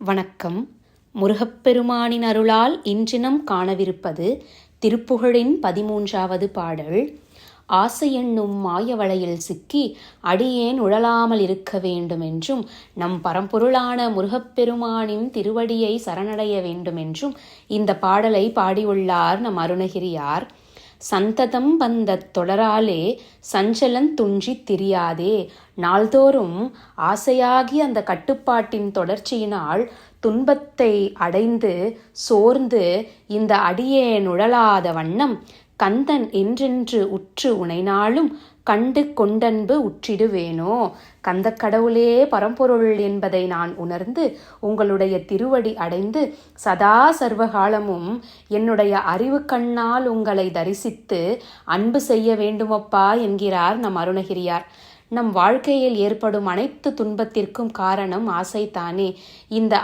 வணக்கம். முருகப்பெருமானின் அருளால் இன்றினம் காணவிருப்பது திருப்புகழின் 13வது பாடல். ஆசை என்னும் மாய வலையில் சிக்கி அடியேன் உழலாமல் இருக்க வேண்டுமென்றும், நம் பரம்பொருளான முருகப்பெருமானின் திருவடியை சரணடைய வேண்டுமென்றும் இந்த பாடலை பாடியுள்ளார் நம் அருணகிரியார். சந்ததம் வந்த தொடராலே சஞ்சலன் துஞ்சித் திரியாதே. நாள்தோறும் ஆசையாகி அந்த கட்டுப்பாட்டின் தொடர்ச்சியினால் துன்பத்தை அடைந்து சோர்ந்து இந்த அடியேன் உழலாத வண்ணம் கந்தன் என்றென்று உற்று உனைநாளும் கண்டு கொண்டன்பு உற்றிடுவேனோ. கந்த கடவுளே பரம்பொருள் என்பதை நான் உணர்ந்து உங்களுடைய திருவடி அடைந்து சதா சர்வகாலமும் என்னுடைய அறிவு கண்ணால் உங்களை தரிசித்து அன்பு செய்ய வேண்டுமப்பா என்கிறார் நம் அருணகிரியார். நம் வாழ்க்கையில் ஏற்படும் அனைத்து துன்பத்திற்கும் காரணம் ஆசைத்தானே. இந்த